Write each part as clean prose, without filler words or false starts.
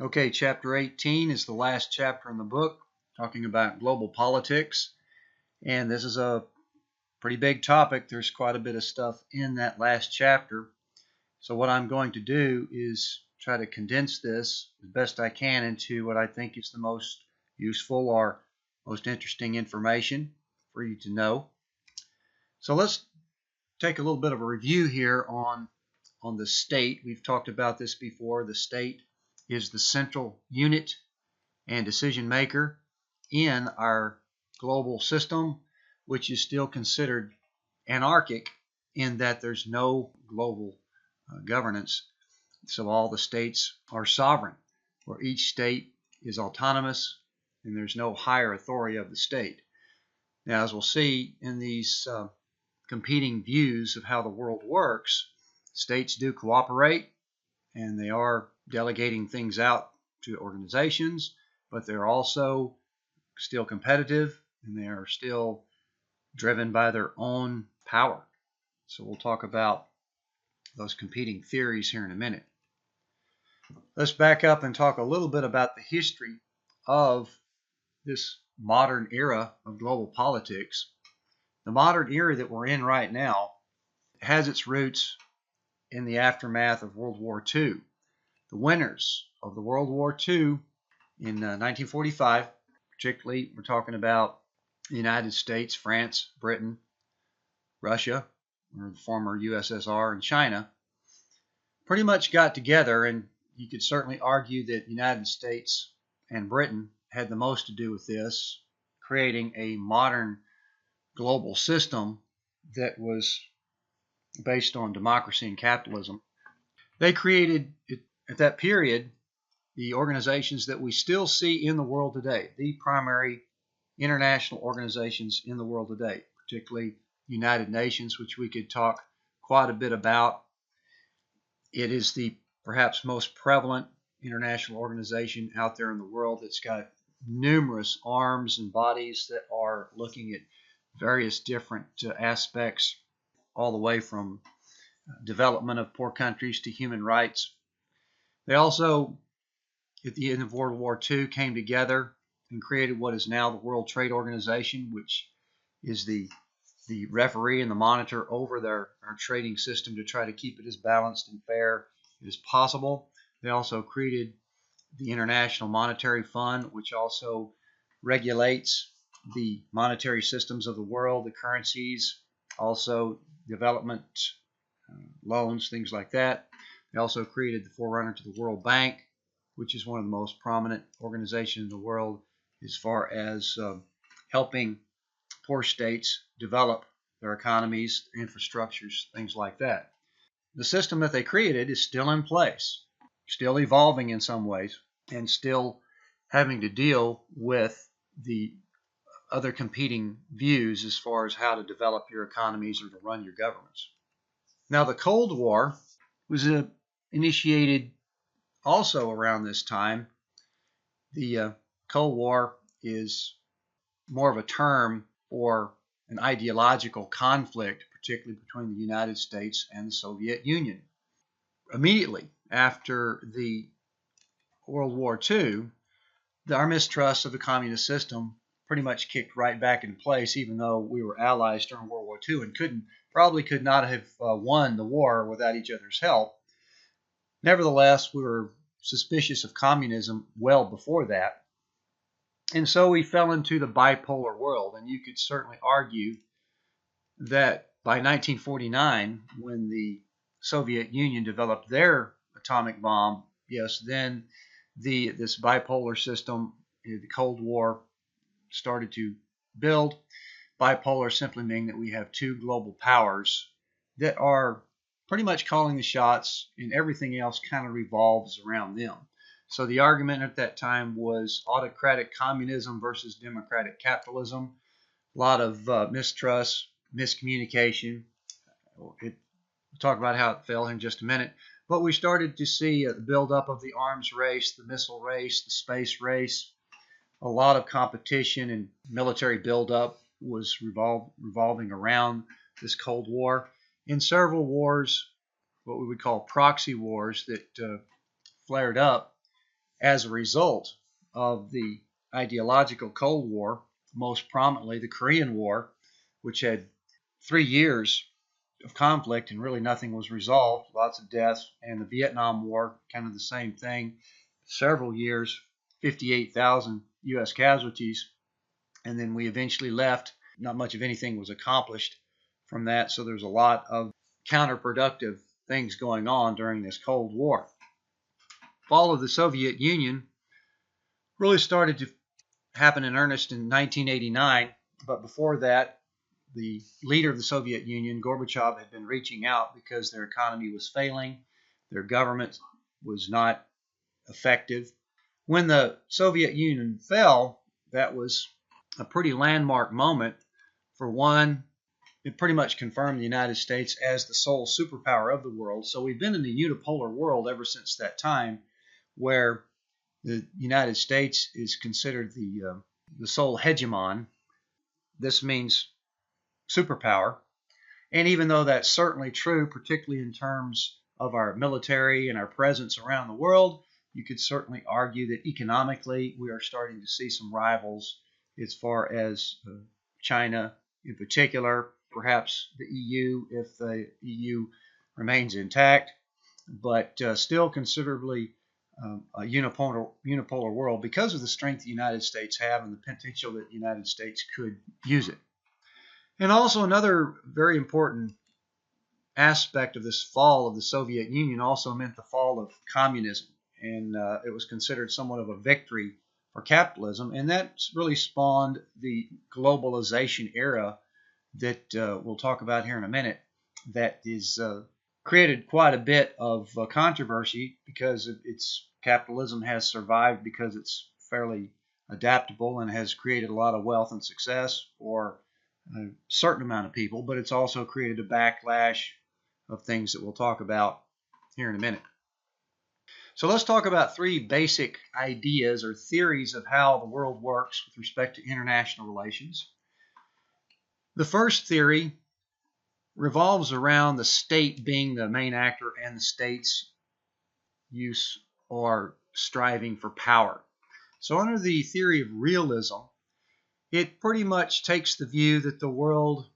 Okay, chapter 18 is the last chapter in the book, talking about global politics. And this is a pretty big topic. There's quite a bit of stuff in that last chapter. So what I'm going to do is try to condense this as best I can into what I think is the most useful or most interesting information for you to know. So let's take a little bit of a review here on the state. We've talked about this before. The state is the central unit and decision maker in our global system, which is still considered anarchic in that there's no global governance. So all the states are sovereign, where each state is autonomous and there's no higher authority of the state. Now, as we'll see in these competing views of how the world works, states do cooperate and they are delegating things out to organizations, but they're also still competitive and they are still driven by their own power. So we'll talk about those competing theories here in a minute. Let's back up and talk a little bit about the history of this modern era of global politics. The modern era that we're in right now has its roots in the aftermath of World War II. The winners of the World War II in 1945, particularly we're talking about the United States, France, Britain, Russia, or the former USSR, and China, pretty much got together, and you could certainly argue that the United States and Britain had the most to do with this, creating a modern global system that was based on democracy and capitalism. They created, at that period, the organizations that we still see in the world today, the primary international organizations in the world today, particularly the United Nations, which we could talk quite a bit about. It is the perhaps most prevalent international organization out there in the world. It's got numerous arms and bodies that are looking at various different aspects, all the way from development of poor countries to human rights. They also, at the end of World War II, came together and created what is now the World Trade Organization, which is the referee and the monitor over our trading system to try to keep it as balanced and fair as possible. They also created the International Monetary Fund, which also regulates the monetary systems of the world, the currencies, also development loans, things like that. They also created the forerunner to the World Bank, which is one of the most prominent organizations in the world as far as helping poor states develop their economies, infrastructures, things like that. The system that they created is still in place, still evolving in some ways, and still having to deal with the other competing views as far as how to develop your economies or to run your governments. Now, the Cold War was initiated also around this time. The Cold War is more of a term for an ideological conflict, particularly between the United States and the Soviet Union. Immediately after the World War II, our mistrust of the communist system pretty much kicked right back into place, even though we were allies during World War II and probably could not have won the war without each other's help. Nevertheless, we were suspicious of communism well before that. And so we fell into the bipolar world. And you could certainly argue that by 1949, when the Soviet Union developed their atomic bomb, yes, then this bipolar system, the Cold War, started to build. Bipolar simply meaning that we have two global powers that are pretty much calling the shots, and everything else kind of revolves around them. So the argument at that time was autocratic communism versus democratic capitalism. A lot of mistrust, miscommunication. We'll talk about how it fell in just a minute. But we started to see the buildup of the arms race, the missile race, the space race. A lot of competition and military buildup was revolving around this Cold War. In several wars, what we would call proxy wars, that flared up as a result of the ideological Cold War, most prominently the Korean War, which had 3 years of conflict and really nothing was resolved, lots of deaths, and the Vietnam War, kind of the same thing, several years, 58,000 U.S. casualties, and then we eventually left. Not much of anything was accomplished from that, so there's a lot of counterproductive things going on during this Cold War. Fall of the Soviet Union really started to happen in earnest in 1989, but before that, the leader of the Soviet Union, Gorbachev, had been reaching out because their economy was failing, their government was not effective. When the Soviet Union fell, that was a pretty landmark moment. For one, it pretty much confirmed the United States as the sole superpower of the world. So we've been in the unipolar world ever since that time, where the United States is considered the sole hegemon. This means superpower. And even though that's certainly true, particularly in terms of our military and our presence around the world, you could certainly argue that economically we are starting to see some rivals as far as China in particular, perhaps the EU if the EU remains intact, but still considerably a unipolar world because of the strength the United States have and the potential that the United States could use it. And also another very important aspect of this fall of the Soviet Union also meant the fall of communism. And it was considered somewhat of a victory for capitalism. And that really spawned the globalization era that we'll talk about here in a minute, that is created quite a bit of controversy because its capitalism has survived because it's fairly adaptable and has created a lot of wealth and success for a certain amount of people, but it's also created a backlash of things that we'll talk about here in a minute. So let's talk about 3 basic ideas or theories of how the world works with respect to international relations. The first theory revolves around the state being the main actor and the state's use or striving for power. So under the theory of realism, it pretty much takes the view that the world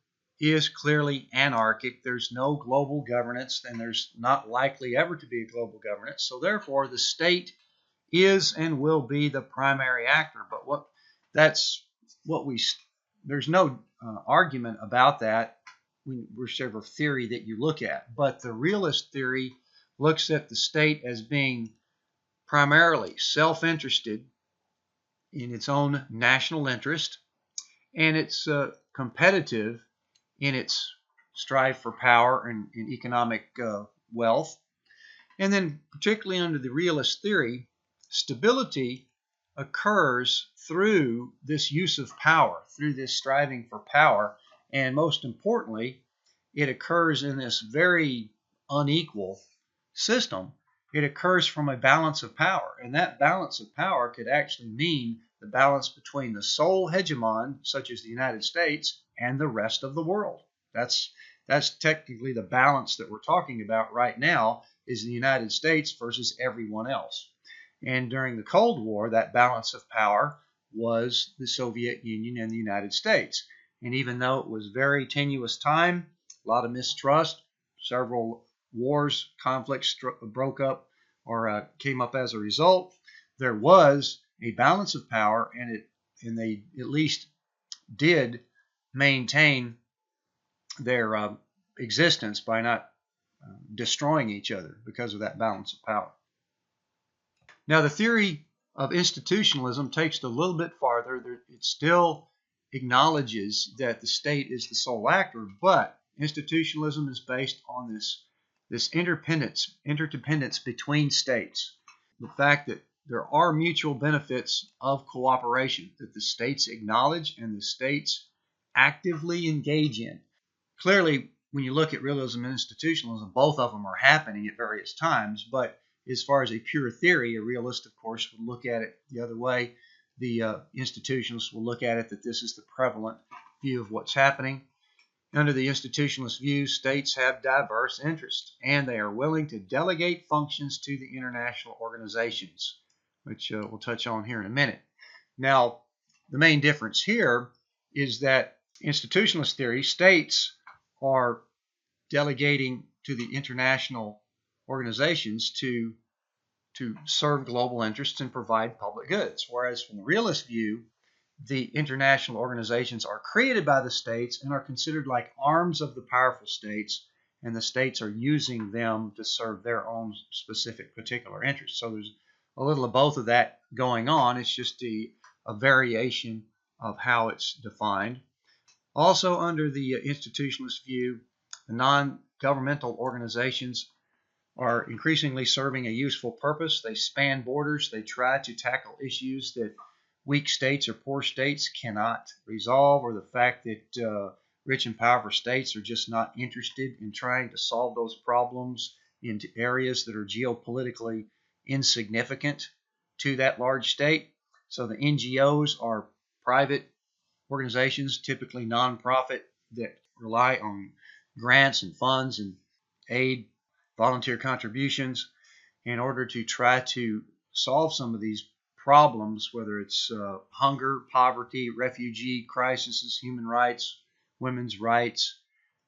is clearly anarchic. There's no global governance, and there's not likely ever to be a global governance. So therefore, the state is and will be the primary actor. But there's no argument about that, whichever theory that you look at. But the realist theory looks at the state as being primarily self-interested in its own national interest, and it's competitive in its strive for power and economic wealth. And then particularly under the realist theory, stability occurs through this use of power, through this striving for power, and most importantly, it occurs in this very unequal system. It occurs from a balance of power, and that balance of power could actually mean the balance between the sole hegemon, such as the United States, and the rest of the world. That's technically the balance that we're talking about right now, is the United States versus everyone else. And during the Cold War, that balance of power was the Soviet Union and the United States. And even though it was very tenuous time, a lot of mistrust, several wars, conflicts broke up or came up as a result, there was a balance of power, and they at least did maintain their existence by not destroying each other because of that balance of power. Now, the theory of institutionalism takes it a little bit farther. It still acknowledges that the state is the sole actor, but institutionalism is based on this interdependence between states. The fact that there are mutual benefits of cooperation that the states acknowledge and the states actively engage in. Clearly, when you look at realism and institutionalism, both of them are happening at various times, but as far as a pure theory, a realist, of course, would look at it the other way. The institutionalists will look at it that this is the prevalent view of what's happening. Under the institutionalist view, states have diverse interests, and they are willing to delegate functions to the international organizations. which we'll touch on here in a minute. Now, the main difference here is that institutionalist theory, states are delegating to the international organizations to serve global interests and provide public goods, whereas from the realist view, the international organizations are created by the states and are considered like arms of the powerful states, and the states are using them to serve their own specific particular interests. So there's a little of both of that going on. It's just a variation of how it's defined. Also, under the institutionalist view, the non-governmental organizations are increasingly serving a useful purpose. They span borders. They try to tackle issues that weak states or poor states cannot resolve, or the fact that rich and powerful states are just not interested in trying to solve those problems into areas that are geopolitically insignificant to that large state. So the NGOs are private organizations, typically nonprofit, that rely on grants and funds and aid, volunteer contributions, in order to try to solve some of these problems, whether it's hunger, poverty, refugee crises, human rights, women's rights,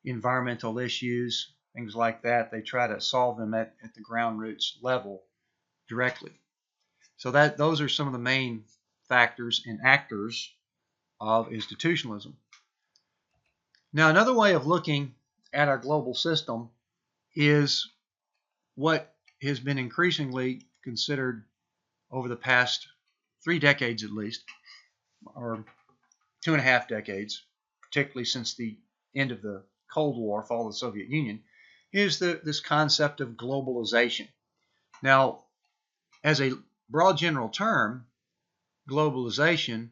environmental issues, things like that. They try to solve them at the ground roots level directly. So those are some of the main factors and actors of institutionalism. Now, another way of looking at our global system is what has been increasingly considered over the past 3 decades at least, or 2.5 decades, particularly since the end of the Cold War, fall of the Soviet Union, is this concept of globalization. Now, as a broad general term, globalization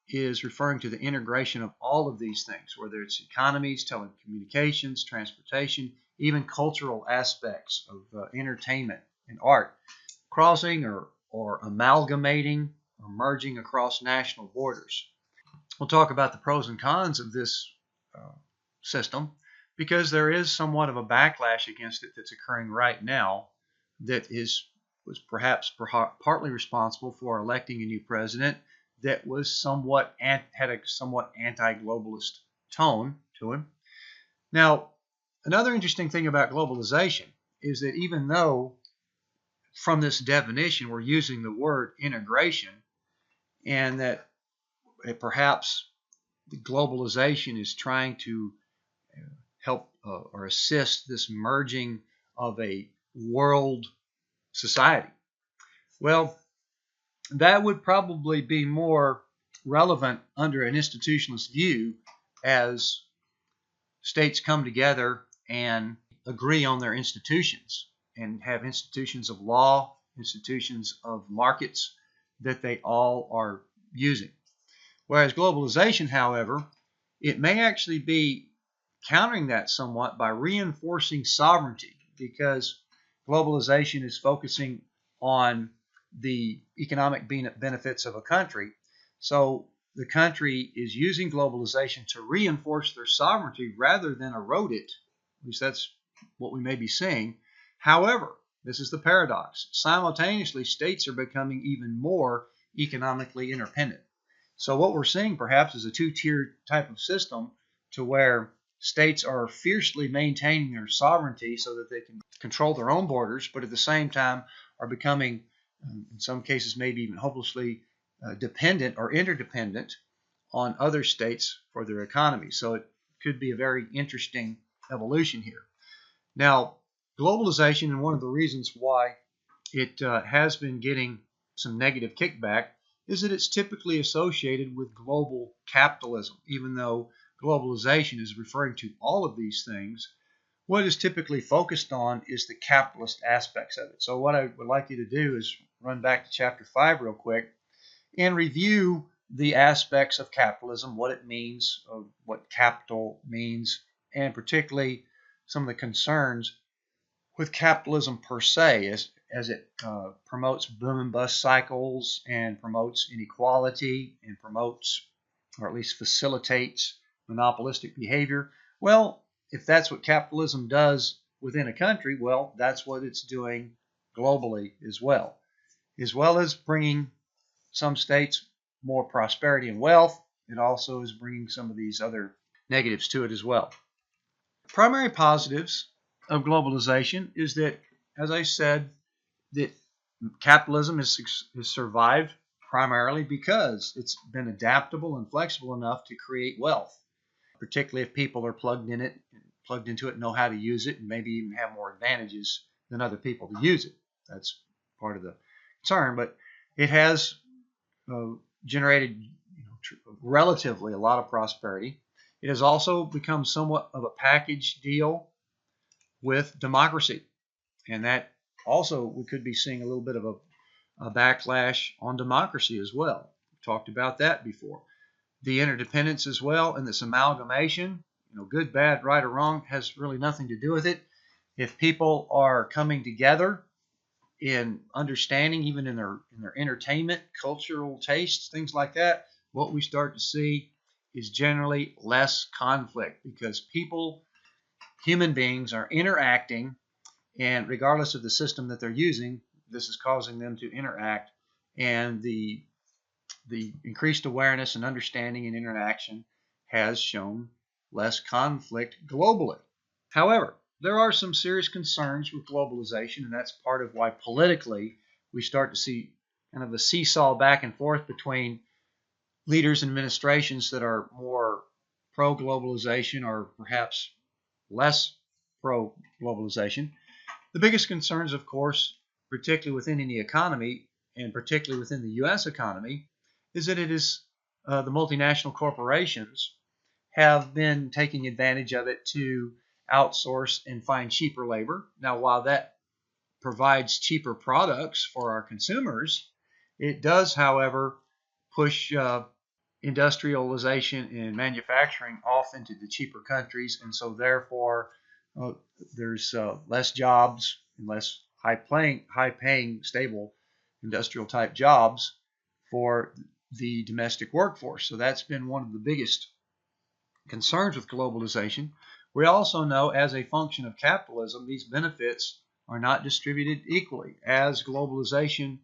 is referring to the integration of all of these things, whether it's economies, telecommunications, transportation, even cultural aspects of entertainment and art, crossing or amalgamating or merging across national borders. We'll talk about the pros and cons of this system, because there is somewhat of a backlash against it that's occurring right now that was perhaps partly responsible for electing a new president that was had a somewhat anti-globalist tone to him. Now, another interesting thing about globalization is that even though from this definition we're using the word integration, and that perhaps the globalization is trying to help or assist this merging of a world society. Well, that would probably be more relevant under an institutionalist view as states come together and agree on their institutions and have institutions of law, institutions of markets that they all are using. Whereas globalization, however, it may actually be countering that somewhat by reinforcing sovereignty, because globalization is focusing on the economic benefits of a country. So the country is using globalization to reinforce their sovereignty rather than erode it. At least that's what we may be seeing. However, this is the paradox. Simultaneously, states are becoming even more economically interdependent. So what we're seeing perhaps is a two-tiered type of system, to where states are fiercely maintaining their sovereignty so that they can control their own borders, but at the same time are becoming, in some cases, maybe even hopelessly dependent or interdependent on other states for their economy. So it could be a very interesting evolution here. Now, globalization, and one of the reasons why it has been getting some negative kickback, is that it's typically associated with global capitalism. Even though globalization is referring to all of these things, what is typically focused on is the capitalist aspects of it. So what I would like you to do is run back to chapter 5 real quick and review the aspects of capitalism, what it means, what capital means, and particularly some of the concerns with capitalism per se, as it promotes boom and bust cycles and promotes inequality and promotes, or at least facilitates, monopolistic behavior. Well, if that's what capitalism does within a country, well, that's what it's doing globally as well. as well as bringing some states more prosperity and wealth, it also is bringing some of these other negatives to it as well. Primary positives of globalization is that, as I said, that capitalism has survived primarily because it's been adaptable and flexible enough to create wealth, particularly if people are plugged into it, know how to use it, and maybe even have more advantages than other people to use it. That's part of the concern, but it has generated relatively a lot of prosperity. It has also become somewhat of a package deal with democracy, and that also we could be seeing a little bit of a backlash on democracy as well. We talked about that before. The interdependence as well, and this amalgamation, good, bad, right, or wrong, has really nothing to do with it. If people are coming together in understanding, even in their entertainment, cultural tastes, things like that, what we start to see is generally less conflict because human beings are interacting, and regardless of the system that they're using, this is causing them to interact, and the increased awareness and understanding and interaction has shown less conflict globally. However, there are some serious concerns with globalization, and that's part of why politically we start to see kind of a seesaw back and forth between leaders and administrations that are more pro-globalization or perhaps less pro-globalization. The biggest concerns, of course, particularly within the economy and particularly within the U.S. economy, is that it is the multinational corporations have been taking advantage of it to outsource and find cheaper labor. Now, while that provides cheaper products for our consumers, it does, however, push industrialization and manufacturing off into the cheaper countries, and so therefore there's less jobs and less high-paying, stable industrial type jobs for the domestic workforce. So that's been one of the biggest concerns with globalization. We also know, as a function of capitalism, these benefits are not distributed equally. As globalization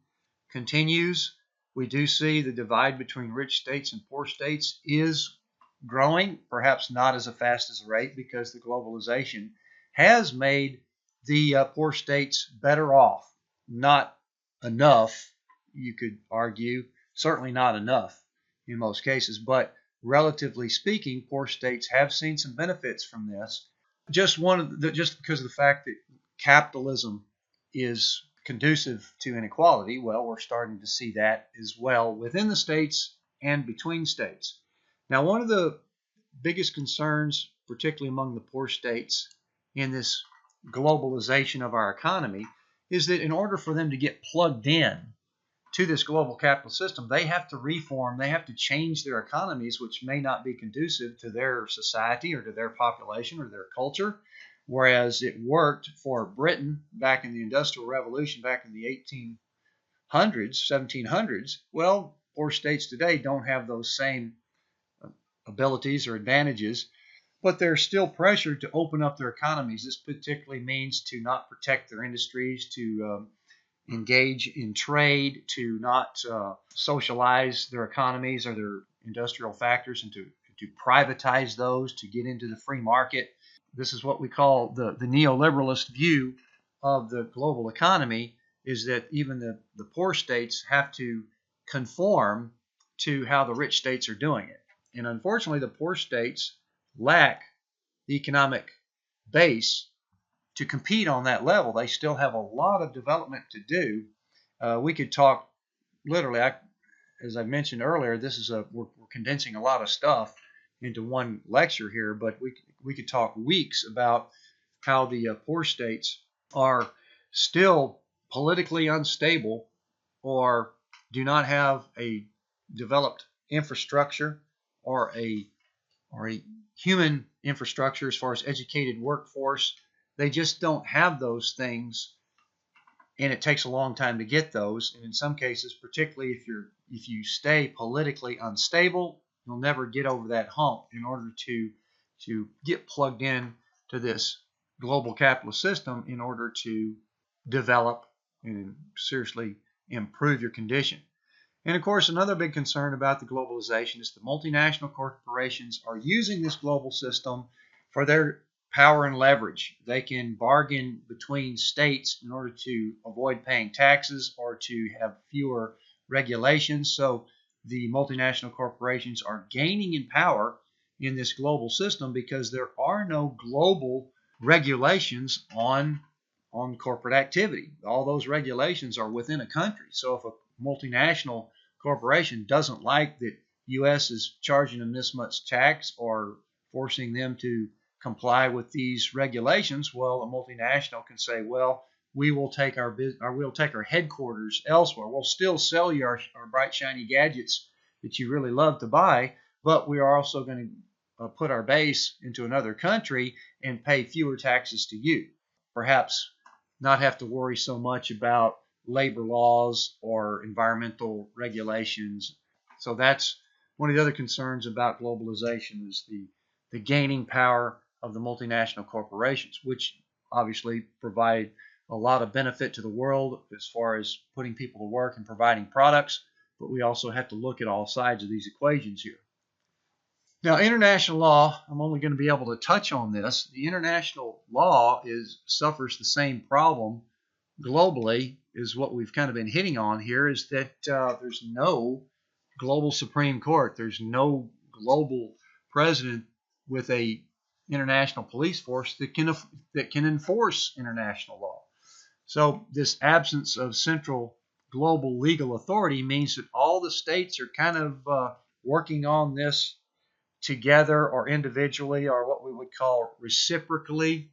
continues, we do see the divide between rich states and poor states is growing, perhaps not as fast as a rate, because the globalization has made the poor states better off. Not enough, you could argue, certainly not enough in most cases, but relatively speaking, poor states have seen some benefits from this. Just because of the fact that capitalism is conducive to inequality, well, we're starting to see that as well within the states and between states. Now, one of the biggest concerns, particularly among the poor states in this globalization of our economy, is that in order for them to get plugged in to this global capital system, they have to reform, they have to change their economies, which may not be conducive to their society or to their population or their culture. Whereas it worked for Britain back in the Industrial Revolution, back in the 1800s, 1700s, well, poor states today don't have those same abilities or advantages, but they're still pressured to open up their economies. This particularly means to not protect their industries, to engage in trade, to not socialize their economies or their industrial factors, and to privatize those, to get into the free market. This is what we call the neoliberalist view of the global economy, is that even the poor states have to conform to how the rich states are doing it. And unfortunately, the poor states lack the economic base to compete on that level. They still have a lot of development to do. We could talk literally, as I mentioned earlier, we're condensing a lot of stuff into one lecture here, but we could talk weeks about how the poor states are still politically unstable or do not have a developed infrastructure or a human infrastructure as far as educated workforce. They just don't have those things, and it takes a long time to get those. And in some cases, particularly if you stay politically unstable, you'll never get over that hump in order to get plugged in to this global capitalist system in order to develop and seriously improve your condition. And of course, another big concern about the globalization is the multinational corporations are using this global system for their power and leverage. They can bargain between states in order to avoid paying taxes or to have fewer regulations. So the multinational corporations are gaining in power in this global system because there are no global regulations on corporate activity. All those regulations are within a country. So if a multinational corporation doesn't like that U.S. is charging them this much tax or forcing them to comply with these regulations, well, a multinational can say, well, we will take our headquarters elsewhere. We'll still sell you our bright shiny gadgets that you really love to buy, but we are also going to put our base into another country and pay fewer taxes to you. Perhaps not have to worry so much about labor laws or environmental regulations. So that's one of the other concerns about globalization is the gaining power of the multinational corporations, which obviously provide a lot of benefit to the world as far as putting people to work and providing products, but we also have to look at all sides of these equations here. Now, international law, I'm only going to be able to touch on this. The international law suffers the same problem globally, is what we've kind of been hitting on here, is that there's no global Supreme Court. There's no global president with a international police force that can enforce international law. So this absence of central global legal authority means that all the states are kind of working on this together or individually or what we would call reciprocally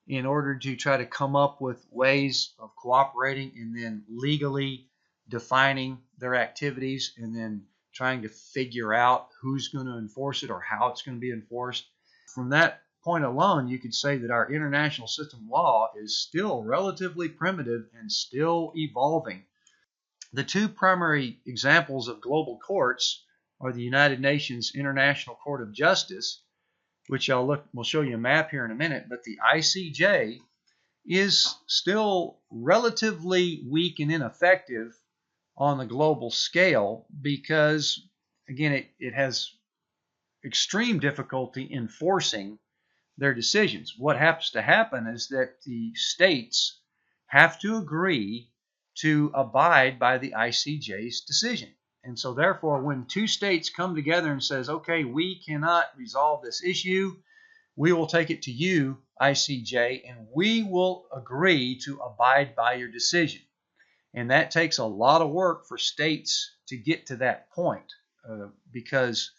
in order to try to come up with ways of cooperating and then legally defining their activities and then trying to figure out who's going to enforce it or how it's going to be enforced. From that point alone, you could say that our international system law is still relatively primitive and still evolving. The two primary examples of global courts are the United Nations International Court of Justice, which we'll show you a map here in a minute, but the ICJ is still relatively weak and ineffective on the global scale because, again, it has extreme difficulty enforcing their decisions. What happens to happen is that the states have to agree to abide by the ICJ's decision. And so therefore, when two states come together and says, okay, we cannot resolve this issue, we will take it to you, ICJ, and we will agree to abide by your decision. And that takes a lot of work for states to get to that point because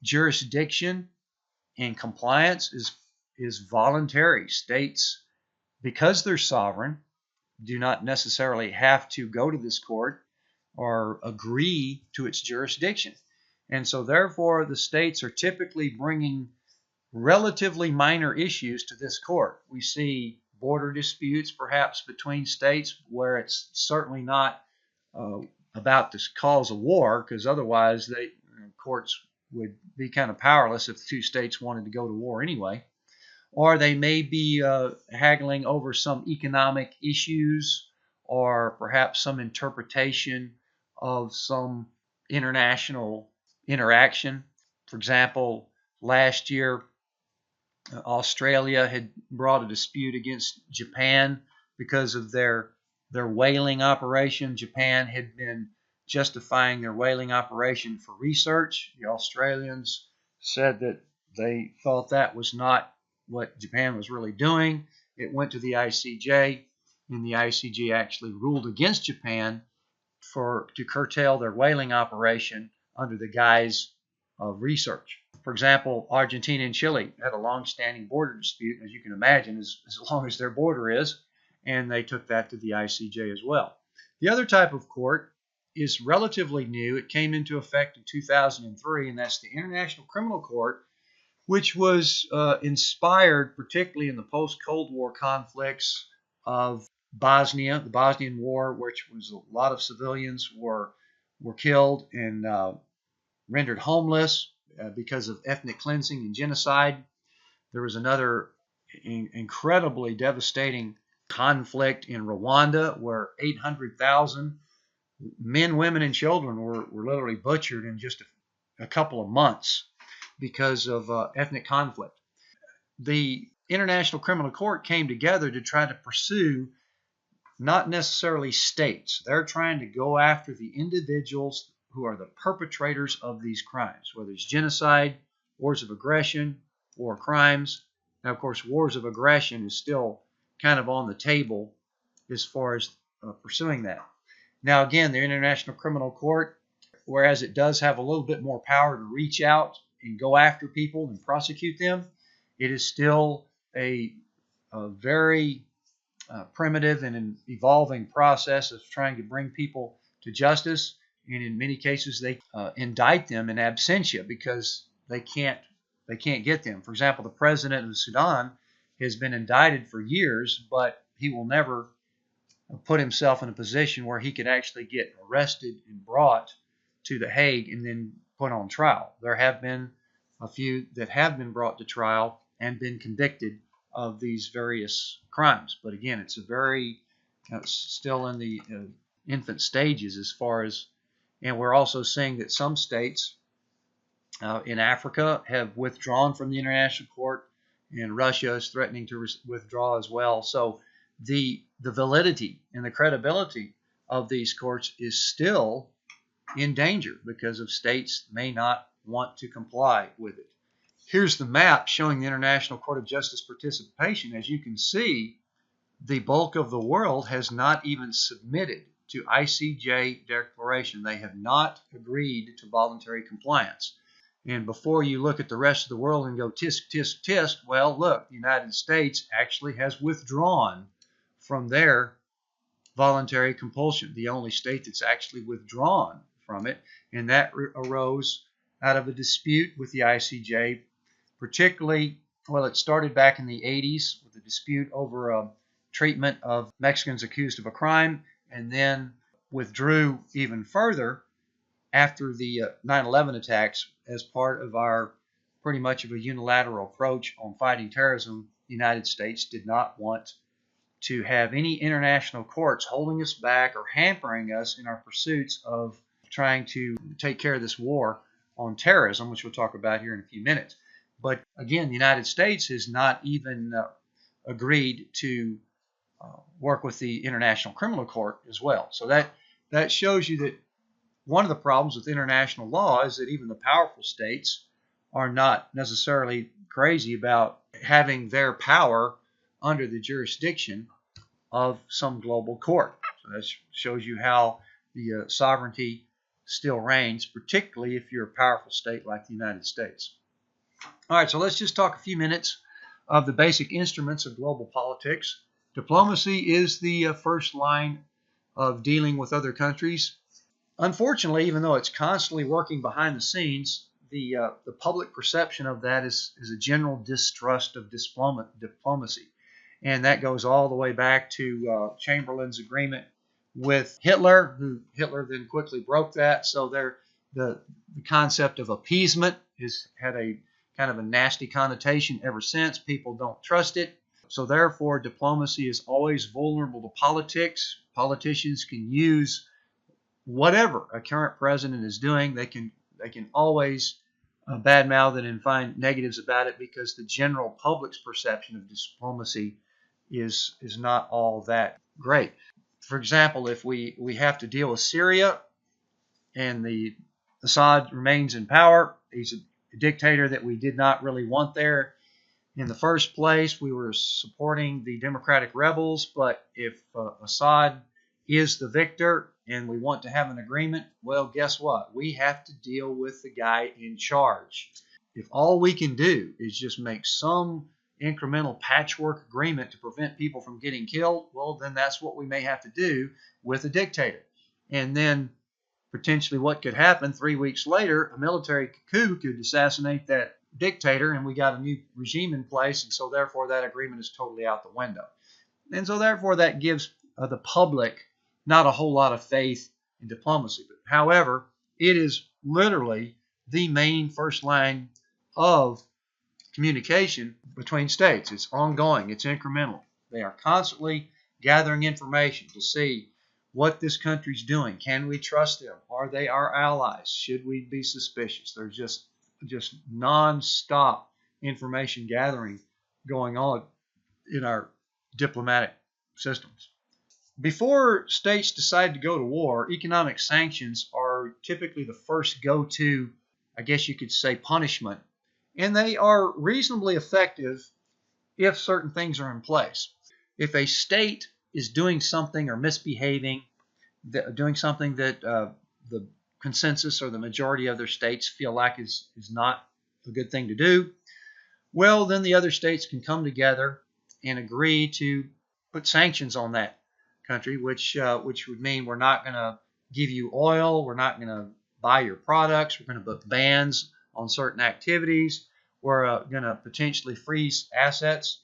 jurisdiction and compliance is voluntary. States, because they're sovereign, do not necessarily have to go to this court or agree to its jurisdiction. And so therefore, the states are typically bringing relatively minor issues to this court. We see border disputes perhaps between states where it's certainly not about to cause a war, because otherwise courts would be kind of powerless if the two states wanted to go to war anyway. Or they may be haggling over some economic issues or perhaps some interpretation of some international interaction. For example, last year, Australia had brought a dispute against Japan because of their whaling operation. Japan had been justifying their whaling operation for research. The Australians said that they thought that was not what Japan was really doing. It went to the ICJ, and the ICJ actually ruled against Japan to curtail their whaling operation under the guise of research. For example, Argentina and Chile had a long-standing border dispute, as you can imagine, as long as their border is, and they took that to the ICJ as well. The other type of court is relatively new. It came into effect in 2003, and that's the International Criminal Court, which was inspired particularly in the post-Cold War conflicts of Bosnia, the Bosnian War, which was a lot of civilians were killed and rendered homeless because of ethnic cleansing and genocide. There was another incredibly devastating conflict in Rwanda where 800,000 Men, women, and children were literally butchered in just a couple of months because of ethnic conflict. The International Criminal Court came together to try to pursue not necessarily states. They're trying to go after the individuals who are the perpetrators of these crimes, whether it's genocide, wars of aggression, war crimes. Now, of course, wars of aggression is still kind of on the table as far as pursuing that. Now, again, the International Criminal Court, whereas it does have a little bit more power to reach out and go after people and prosecute them, it is still a very primitive and an evolving process of trying to bring people to justice. And in many cases, they indict them in absentia because they can't get them. For example, the president of Sudan has been indicted for years, but he will never put himself in a position where he could actually get arrested and brought to The Hague and then put on trial. There have been a few that have been brought to trial and been convicted of these various crimes. But again, it's a very still in the infant stages as far as, and we're also seeing that some states in Africa have withdrawn from the International Court, and Russia is threatening to withdraw as well. So the validity and the credibility of these courts is still in danger because of states may not want to comply with it. Here's the map showing the International Court of Justice participation. As you can see, the bulk of the world has not even submitted to ICJ declaration. They have not agreed to voluntary compliance. And before you look at the rest of the world and go tisk, tisk, tisk, well, look, the United States actually has withdrawn from their voluntary compulsion, the only state that's actually withdrawn from it. And that arose out of a dispute with the ICJ, particularly, well, it started back in the 80s with a dispute over treatment of Mexicans accused of a crime, and then withdrew even further after the 9/11 attacks as part of our pretty much of a unilateral approach on fighting terrorism. The United States did not want to have any international courts holding us back or hampering us in our pursuits of trying to take care of this war on terrorism, which we'll talk about here in a few minutes. But again, the United States has not even agreed to work with the International Criminal Court as well. So that shows you that one of the problems with international law is that even the powerful states are not necessarily crazy about having their power under the jurisdiction of some global court. So that shows you how the sovereignty still reigns, particularly if you're a powerful state like the United States. All right, so let's just talk a few minutes of the basic instruments of global politics. Diplomacy is the first line of dealing with other countries. Unfortunately, even though it's constantly working behind the scenes, the public perception of that is a general distrust of diplomacy. And that goes all the way back to Chamberlain's agreement with Hitler, who Hitler then quickly broke that. So the concept of appeasement has had a kind of a nasty connotation ever since. People don't trust it. So therefore, diplomacy is always vulnerable to politics. Politicians can use whatever a current president is doing. They can always badmouth it and find negatives about it because the general public's perception of diplomacy is not all that great. For example, if we have to deal with Syria and the Assad remains in power, he's a dictator that we did not really want there in the first place. We were supporting the democratic rebels, but if Assad is the victor and we want to have an agreement, well, guess what? We have to deal with the guy in charge. If all we can do is just make some incremental patchwork agreement to prevent people from getting killed, well, then that's what we may have to do with a dictator. And then potentially what could happen 3 weeks later, a military coup could assassinate that dictator and we got a new regime in place, and so therefore that agreement is totally out the window. And so therefore that gives the public not a whole lot of faith in diplomacy. But however, it is literally the main first line of communication between states. It's ongoing, it's incremental. They are constantly gathering information to see what this country's doing. Can we trust them? Are they our allies? Should we be suspicious? There's just non-stop information gathering going on in our diplomatic systems. Before states decide to go to war, economic sanctions are typically the first go-to, I guess you could say, punishment. And they are reasonably effective if certain things are in place. If a state is doing something or misbehaving, doing something that the consensus or the majority of their states feel like is not a good thing to do, well, then the other states can come together and agree to put sanctions on that country, which would mean we're not going to give you oil, we're not going to buy your products, we're going to put bans on certain activities, we're going to potentially freeze assets.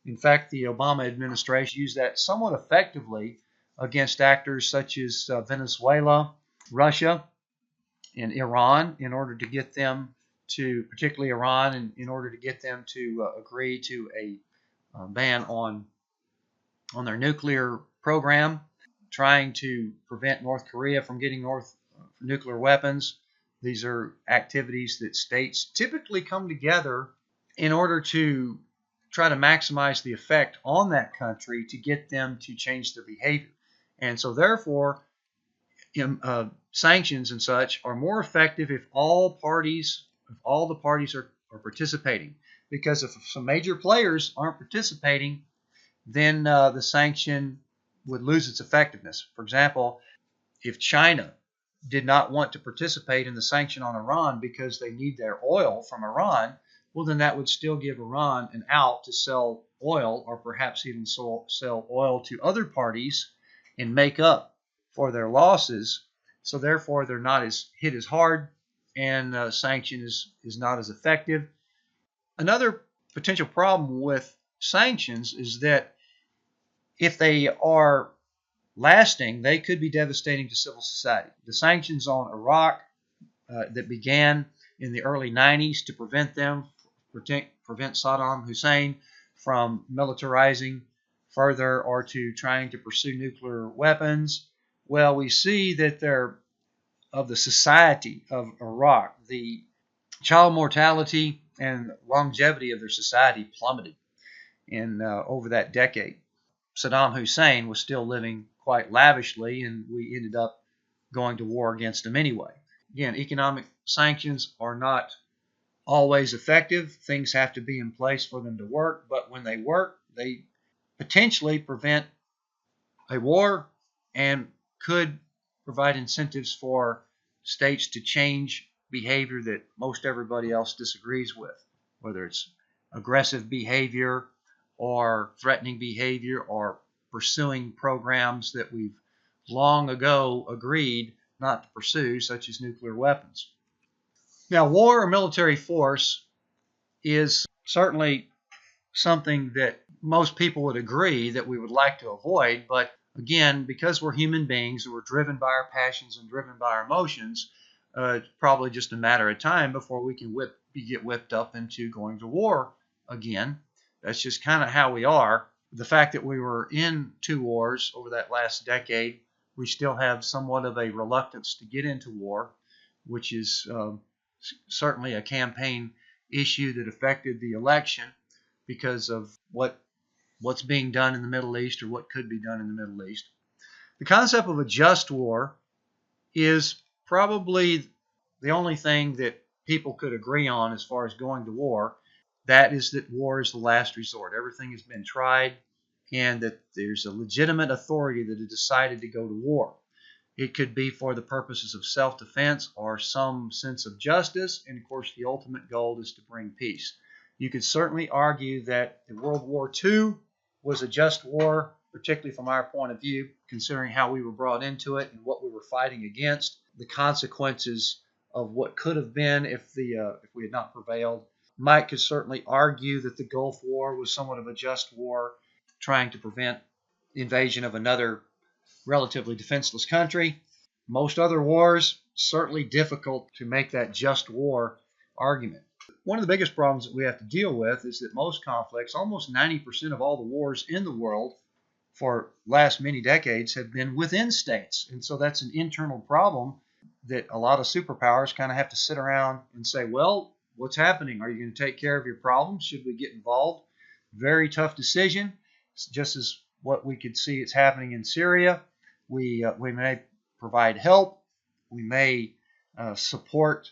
In fact, the Obama administration used that somewhat effectively against actors such as Venezuela, Russia, and Iran in order to get them to, particularly Iran, and in order to get them to agree to a ban on their nuclear program, trying to prevent North Korea from getting nuclear weapons. These are activities that states typically come together in order to try to maximize the effect on that country to get them to change their behavior. And so therefore, sanctions and such are more effective if all the parties are participating. Because if some major players aren't participating, then the sanction would lose its effectiveness. For example, if China did not want to participate in the sanction on Iran because they need their oil from Iran, well, then that would still give Iran an out to sell oil, or perhaps even sell oil to other parties and make up for their losses. So therefore, they're not hit as hard, and sanction is not as effective. Another potential problem with sanctions is that if they are lasting, they could be devastating to civil society. The sanctions on Iraq that began in the early 90s to prevent Saddam Hussein from militarizing further or to trying to pursue nuclear weapons. Well, we see that of the society of Iraq, the child mortality and longevity of their society plummeted over that decade. Saddam Hussein was still living quite lavishly, and we ended up going to war against him anyway. Again, economic sanctions are not always effective. Things have to be in place for them to work, but when they work, they potentially prevent a war and could provide incentives for states to change behavior that most everybody else disagrees with, whether it's aggressive behavior or threatening behavior or pursuing programs that we've long ago agreed not to pursue, such as nuclear weapons. Now, war or military force is certainly something that most people would agree that we would like to avoid, but again, because we're human beings and we're driven by our passions and driven by our emotions, it's probably just a matter of time before we can get whipped up into going to war again. That's just kind of how we are. The fact that we were in 2 wars over that last decade, we still have somewhat of a reluctance to get into war, which is certainly a campaign issue that affected the election because of what's being done in the Middle East or what could be done in the Middle East. The concept of a just war is probably the only thing that people could agree on as far as going to war. That is that war is the last resort. Everything has been tried, and that there's a legitimate authority that has decided to go to war. It could be for the purposes of self-defense or some sense of justice, and of course the ultimate goal is to bring peace. You could certainly argue that World War II was a just war, particularly from our point of view, considering how we were brought into it and what we were fighting against, the consequences of what could have been if we had not prevailed. Mike could certainly argue that the Gulf War was somewhat of a just war, trying to prevent the invasion of another relatively defenseless country. Most other wars, certainly difficult to make that just war argument. One of the biggest problems that we have to deal with is that most conflicts, almost 90% of all the wars in the world, for last many decades have been within states. And so that's an internal problem that a lot of superpowers kind of have to sit around and say, well, what's happening? Are you going to take care of your problems? Should we get involved? Very tough decision. It's just as what we could see it's happening in Syria. We may provide help. We may support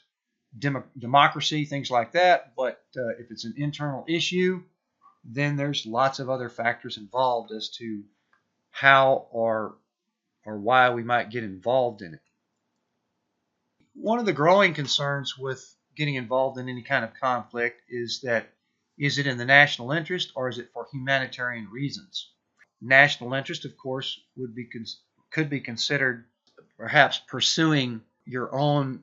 democracy, things like that. But if it's an internal issue, then there's lots of other factors involved as to how or why we might get involved in it. One of the growing concerns with getting involved in any kind of conflict is that, is it in the national interest or is it for humanitarian reasons? National interest, of course, could be considered perhaps pursuing your own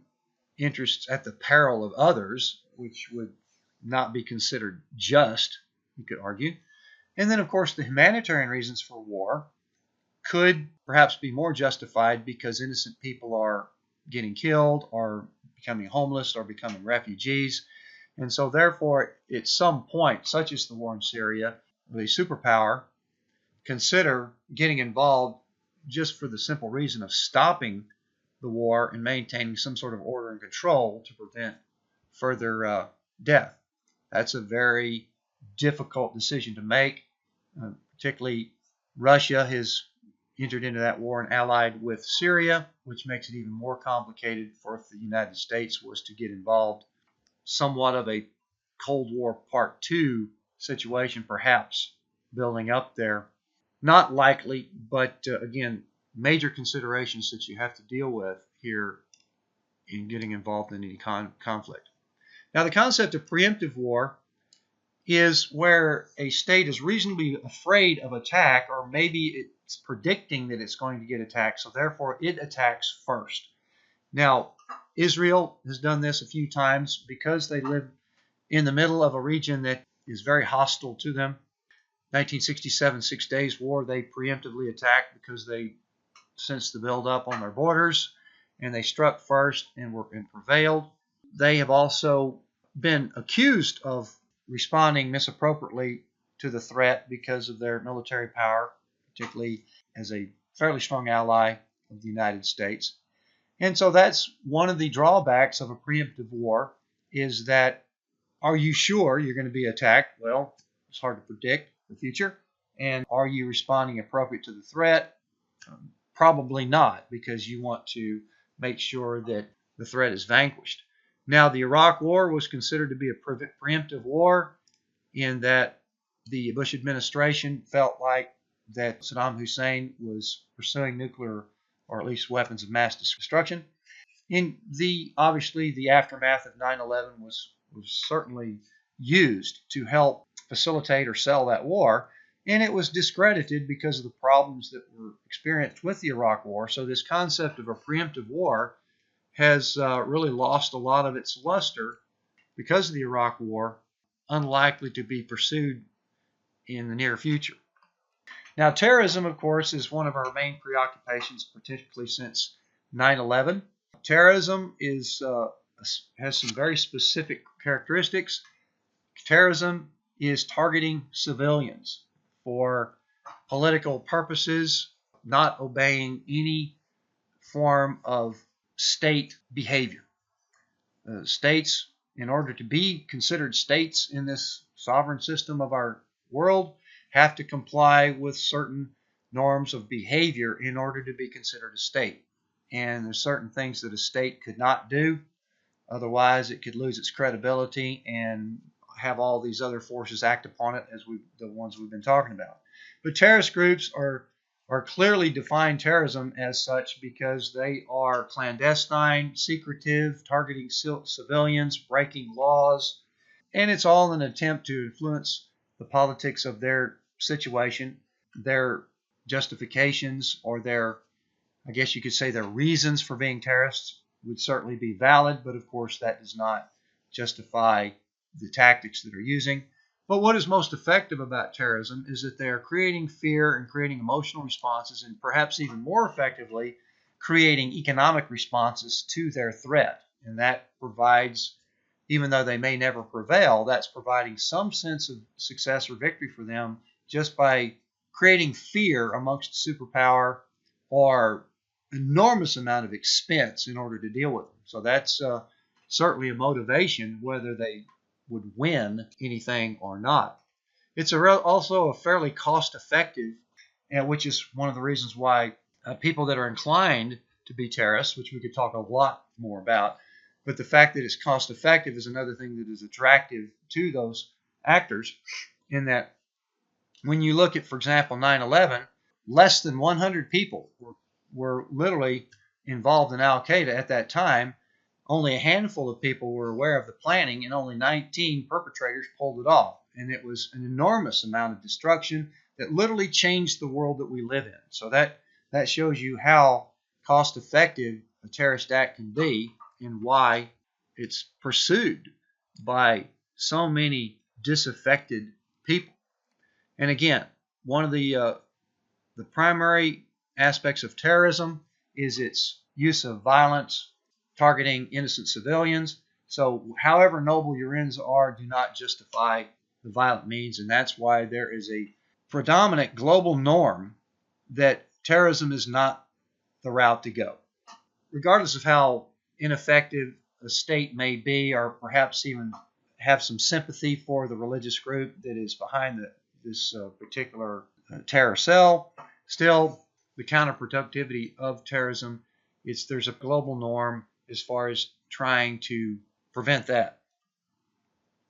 interests at the peril of others, which would not be considered just, you could argue. And then, of course, the humanitarian reasons for war could perhaps be more justified because innocent people are getting killed or becoming homeless or becoming refugees. And so, therefore, at some point, such as the war in Syria, the superpower consider getting involved just for the simple reason of stopping the war and maintaining some sort of order and control to prevent further death. That's a very difficult decision to make. Particularly, Russia has entered into that war and allied with Syria, which makes it even more complicated for if the United States was to get involved. Somewhat of a Cold War Part 2 situation, perhaps, building up there. Not likely, but again, major considerations that you have to deal with here in getting involved in any conflict. Now, the concept of preemptive war is where a state is reasonably afraid of attack, or maybe it's predicting that it's going to get attacked, so therefore it attacks first. Now, Israel has done this a few times because they live in the middle of a region that is very hostile to them. 1967 Six Days War, they preemptively attacked because they sensed the buildup on their borders, and they struck first and prevailed. They have also been accused of responding misappropriately to the threat because of their military power, particularly as a fairly strong ally of the United States. And so that's one of the drawbacks of a preemptive war, is that, are you sure you're going to be attacked? Well, it's hard to predict the future. And are you responding appropriate to the threat? Probably not, because you want to make sure that the threat is vanquished. Now, the Iraq War was considered to be a preemptive war in that the Bush administration felt like that Saddam Hussein was pursuing nuclear, or at least weapons of mass destruction. Obviously, the aftermath of 9/11 was certainly used to help facilitate or sell that war, and it was discredited because of the problems that were experienced with the Iraq War. So this concept of a preemptive war has really lost a lot of its luster because of the Iraq War, unlikely to be pursued in the near future. Now, terrorism, of course, is one of our main preoccupations, particularly since 9/11. Terrorism has some very specific characteristics. Terrorism is targeting civilians for political purposes, not obeying any form of state behavior. States, in order to be considered states in this sovereign system of our world, have to comply with certain norms of behavior in order to be considered a state. And there's certain things that a state could not do. Otherwise, it could lose its credibility and have all these other forces act upon it, as the ones we've been talking about. But terrorist groups are clearly defined terrorism as such because they are clandestine, secretive, targeting civilians, breaking laws, and it's all an attempt to influence the politics of their situation. Their justifications, or I guess you could say their reasons for being terrorists, would certainly be valid, but of course that does not justify the tactics that are using. But what is most effective about terrorism is that they are creating fear and creating emotional responses, and perhaps even more effectively, creating economic responses to their threat. And that provides, even though they may never prevail, that's providing some sense of success or victory for them just by creating fear amongst the superpower or enormous amount of expense in order to deal with them. So that's certainly a motivation, whether they would win anything or not. It's also a fairly cost-effective, which is one of the reasons why people that are inclined to be terrorists, which we could talk a lot more about, but the fact that it's cost-effective is another thing that is attractive to those actors, in that when you look at, for example, 9/11, less than 100 people were literally involved in Al-Qaeda at that time. Only a handful of people were aware of the planning, and only 19 perpetrators pulled it off. And it was an enormous amount of destruction that literally changed the world that we live in. So that shows you how cost-effective a terrorist act can be and why it's pursued by so many disaffected people. And again, one of the primary aspects of terrorism is its use of violence, targeting innocent civilians. So however noble your ends are, do not justify the violent means, and that's why there is a predominant global norm that terrorism is not the route to go. Regardless of how ineffective a state may be, or perhaps even have some sympathy for the religious group that is behind this particular terror cell, still the counterproductivity of terrorism, there's a global norm as far as trying to prevent that.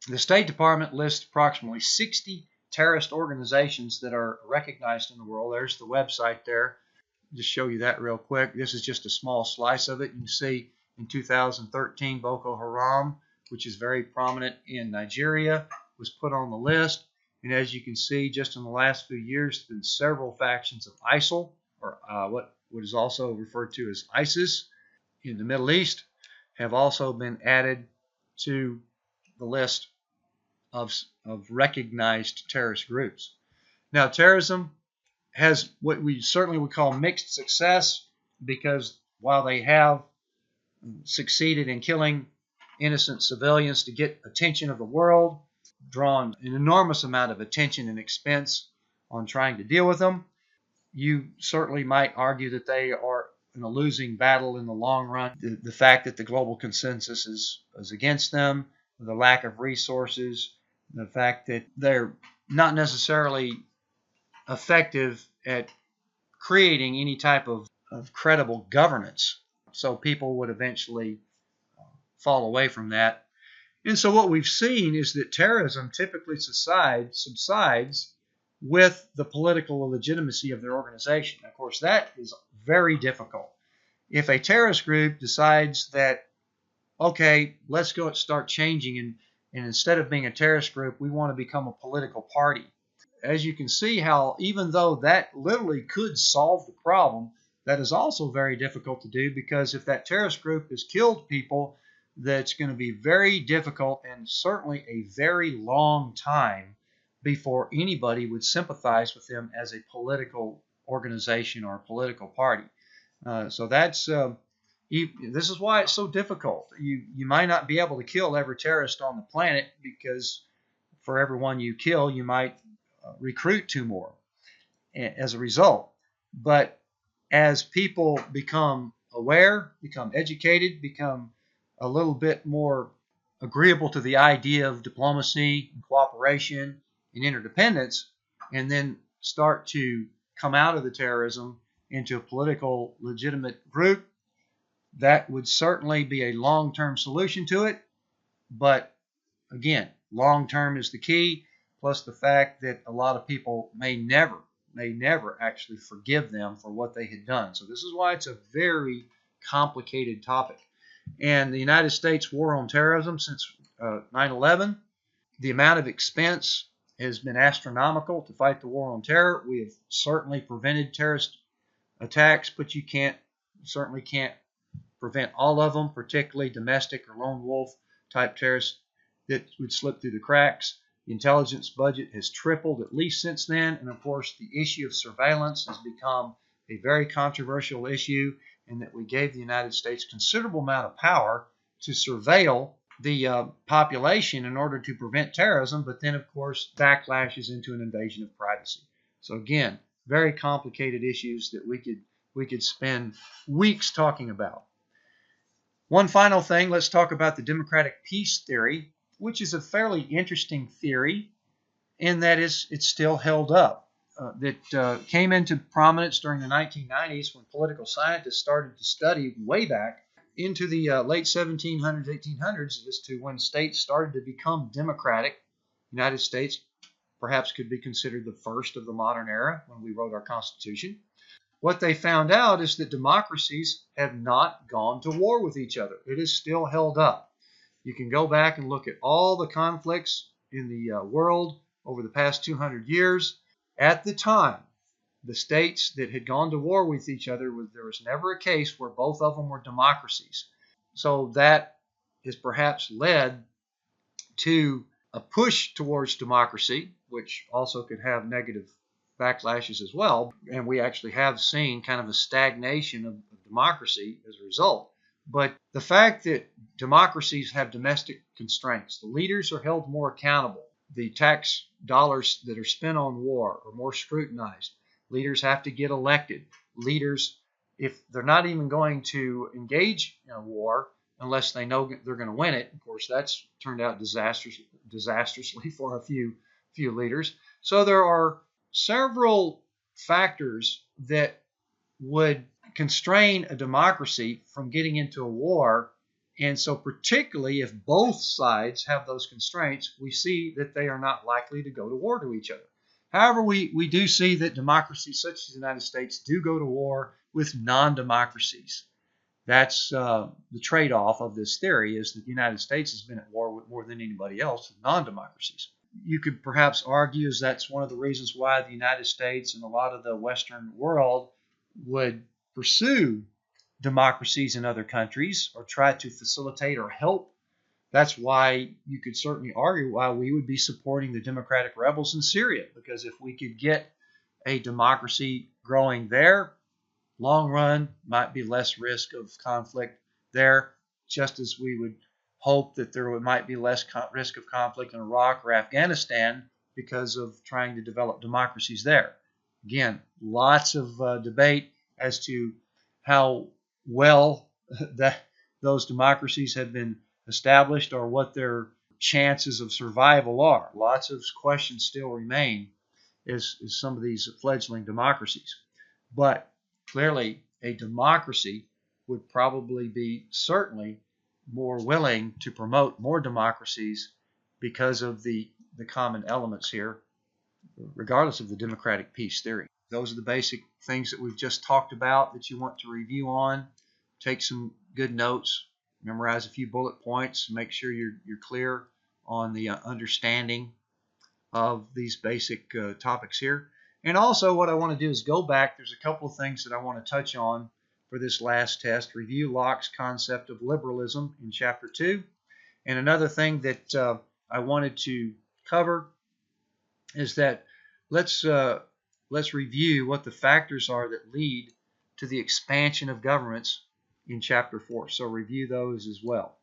The State Department lists approximately 60 terrorist organizations that are recognized in the world. There's the website there. Just show you that real quick. This is just a small slice of it. You can see in 2013, Boko Haram, which is very prominent in Nigeria, was put on the list. And as you can see, just in the last few years, there have been several factions of ISIL, or what is also referred to as ISIS, in the Middle East, have also been added to the list of recognized terrorist groups. Now, terrorism has what we certainly would call mixed success, because while they have succeeded in killing innocent civilians to get attention of the world, drawn an enormous amount of attention and expense on trying to deal with them, you certainly might argue that they are in a losing battle in the long run. The fact that the global consensus is against them, the lack of resources, the fact that they're not necessarily effective at creating any type of credible governance. So people would eventually fall away from that. And so what we've seen is that terrorism typically subsides with the political legitimacy of their organization. Of course, that is very difficult. If a terrorist group decides that, okay, let's go start changing, and instead of being a terrorist group, we want to become a political party. As you can see how even though that literally could solve the problem, that is also very difficult to do, because if that terrorist group has killed people, that's going to be very difficult and certainly a very long time before anybody would sympathize with them as a political organization or a political party. So that's this is why it's so difficult. You might not be able to kill every terrorist on the planet, because for every one you kill, you might recruit 2 more as a result. But as people become aware, become educated, become a little bit more agreeable to the idea of diplomacy and cooperation and interdependence, and then start to come out of the terrorism into a political legitimate group, that would certainly be a long-term solution to it. But again, long-term is the key, plus the fact that a lot of people may never actually forgive them for what they had done. So this is why it's a very complicated topic. And the United States war on terrorism since 9/11, the amount of expense has been astronomical to fight the war on terror. We have certainly prevented terrorist attacks, but you certainly can't prevent all of them, particularly domestic or lone wolf type terrorists that would slip through the cracks. The intelligence budget has tripled at least since then, and of course the issue of surveillance has become a very controversial issue, in that we gave the United States considerable amount of power to surveil the population in order to prevent terrorism, but then of course backlashes into an invasion of privacy. So again, very complicated issues that we could spend weeks talking about. One final thing, let's talk about the democratic peace theory, which is a fairly interesting theory in that it's still held up. That came into prominence during the 1990s when political scientists started to study way back into the late 1700s, 1800s as to when states started to become democratic. The United States perhaps could be considered the first of the modern era when we wrote our Constitution. What they found out is that democracies have not gone to war with each other. It is still held up. You can go back and look at all the conflicts in the world over the past 200 years. At the time, the states that had gone to war with each other, there was never a case where both of them were democracies. So that has perhaps led to a push towards democracy, which also could have negative backlashes as well. And we actually have seen kind of a stagnation of democracy as a result. But the fact that democracies have domestic constraints, the leaders are held more accountable. The tax dollars that are spent on war are more scrutinized. Leaders have to get elected. Leaders, if they're not even going to engage in a war unless they know they're going to win it, of course, that's turned out disastrously for a few leaders. So there are several factors that would constrain a democracy from getting into a war. And so particularly if both sides have those constraints, we see that they are not likely to go to war to each other. However, we do see that democracies such as the United States do go to war with non-democracies. That's the trade-off of this theory, is that the United States has been at war with more than anybody else with non-democracies. You could perhaps argue as that's one of the reasons why the United States and a lot of the Western world would pursue democracies in other countries or try to facilitate or help. That's why you could certainly argue why we would be supporting the democratic rebels in Syria, because if we could get a democracy growing there, long run might be less risk of conflict there, just as we would hope that there might be less risk of conflict in Iraq or Afghanistan because of trying to develop democracies there. Again, lots of debate as to how well those democracies have been established or what their chances of survival are. Lots of questions still remain as some of these fledgling democracies. But clearly, a democracy would probably be certainly more willing to promote more democracies because of the common elements here, regardless of the democratic peace theory. Those are the basic things that we've just talked about that you want to review on. Take some good notes, memorize a few bullet points, make sure you're clear on the understanding of these basic topics here. And also what I want to do is go back. There's a couple of things that I want to touch on for this last test. Review Locke's concept of liberalism in Chapter 2. And another thing that I wanted to cover is that let's review what the factors are that lead to the expansion of governments in Chapter 4. So review those as well.